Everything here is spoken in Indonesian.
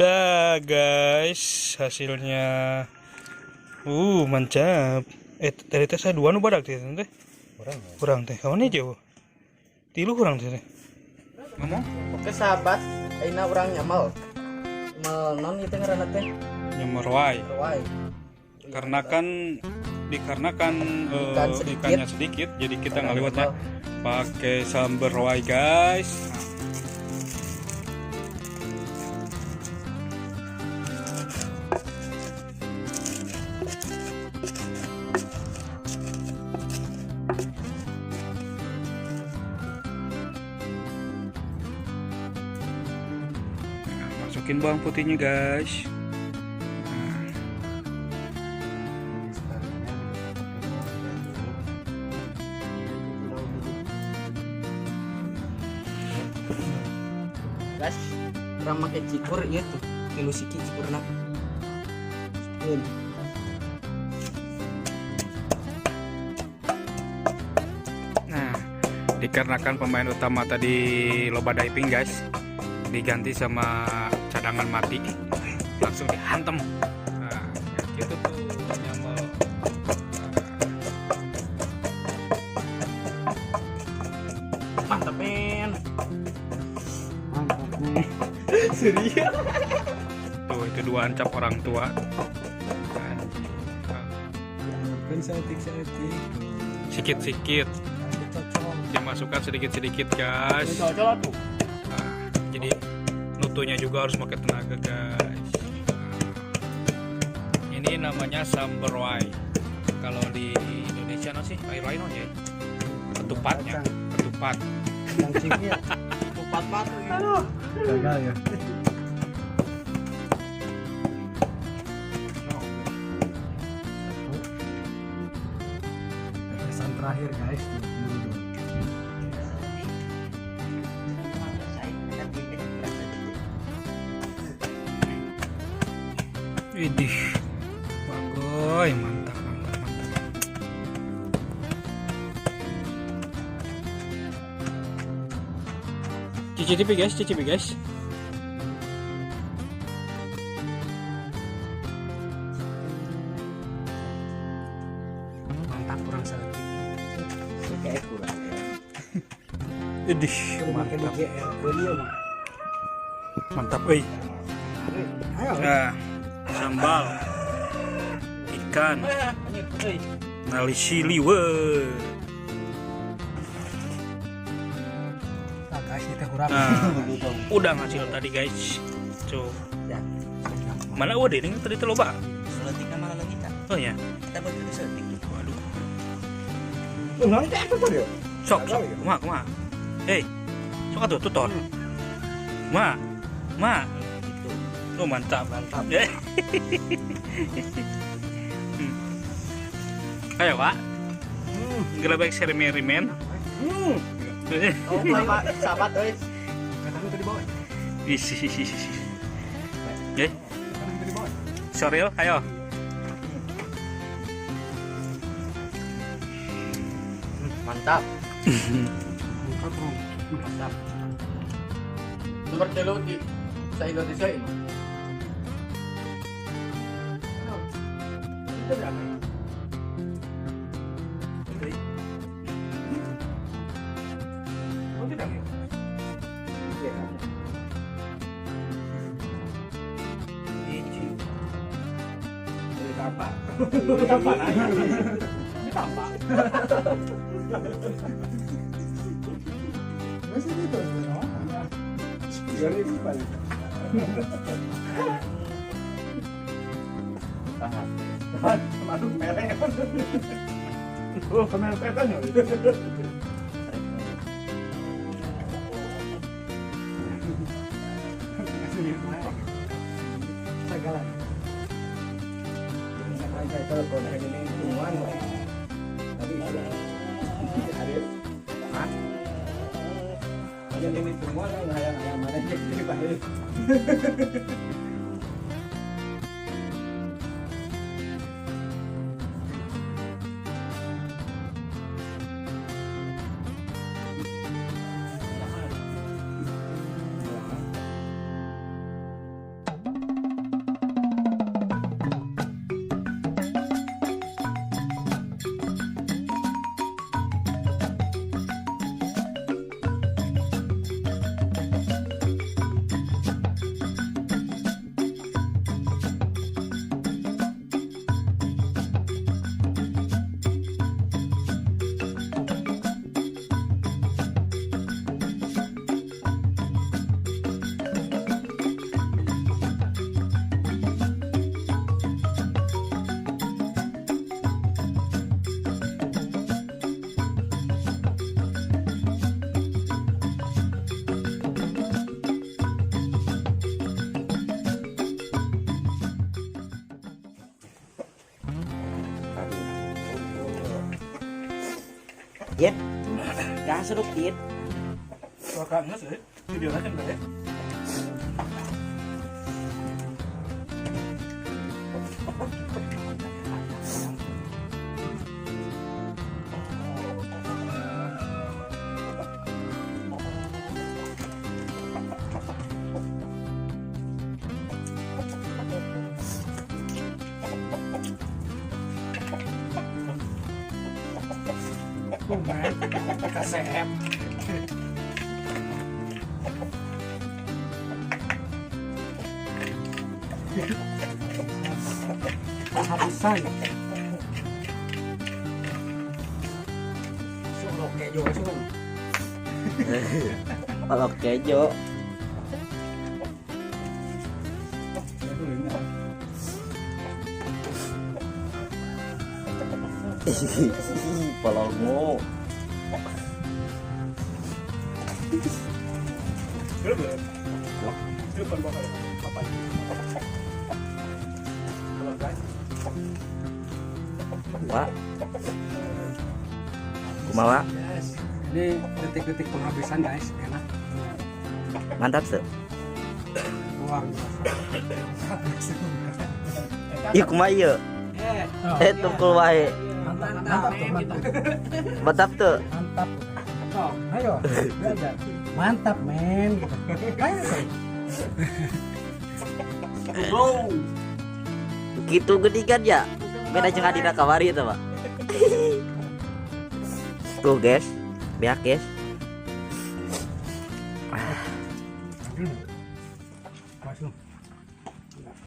Dah guys, hasilnya mantap. Tadi teh saya dua nu badak teh teh. Kurang teh. Kawan aja. Tilu kurang teh. Ngomong? Oke sahabat, ayeuna urang nyamal. Non itu ngaranna teh? Nyamal roai. Roai. Dikarenakan sedikit. ikannya sedikit, jadi kita ngaliwatnya pakai sambal roai guys. Masukin bawang putihnya guys. Guys, urang make cikur ieu tuh. Kilu siki cikurna. Spoon. Nah, dikarenakan pemain utama tadi loba diving guys, diganti sama cadangan mati, langsung dihantam. Nah, gitu tuh nyamal. Mantap men. Serius? Tuh itu dua ancap orang tua. Sikit-sikit. Dimasukkan sedikit-sedikit guys. Nah, jadi nutunya juga harus pakai tenaga guys. Nah, ini namanya sambal roai. Kalau di Indonesia nasi lain-lain aja. Ketupatnya, ketupat. Yang ciknya ketupat batu. Aduh, gagal ya. Pesan terakhir guys. Widih, bagoy, mantap. Cicipi guys. Mantap kurang satu. kayak kurang. Widih, mantap. Mantap, euy. Nah, sambal ikan nali sili weh. Guys, kita kurang. Nah, udah ngasil tadi guys. Tuh. Ya. Mana udah ini tadi tuh loba. Seletiknya malah lagi tak. Oh ya. Kita buat itu seletik. Waduh. Nanti apa tuh dia? Sok. Kumaha. Hei. Sok atuh tutor. Ma. Gitu. Oh mantap. Ayo, Pak. Gelabek serimen. Oh, sahabat euy. Katanya tadi bawa. Isi. Oke. Katanya tadi bawa. Sorry, ayo. Mantap. Mantap. Nomor 3 di sa Indonesia ini. Itu berapa? Iya. Ditambah. Masih gitu. Gari balik. Masuk merek. Oh, kamera petanya. Sagalan. Saya telepon hari ini tungguan. Tapi ada. Hah? Ada ini tungguan yang hayang mana jadi balik. ya. Jangan sedikit. Kakaknya sih, video aja enggak ya? KCM. Kehabisan. Suruh kejo suruh. Kalau kejo. Polongmu. Wah. Kumaha? Ini detik-detik penghabisan guys, enak. Mantap tuh. Luar biasa. Ih kumaha ieu? Tukul wae. Mantap tuh, Mantap tuh. mantap. Oh, ayo, belajar. Mantap men. Ayo. Bro. Gitu gedigan ya. Beda jeung adina kamari eta, Pak. Tuh, guys. Biak, guys.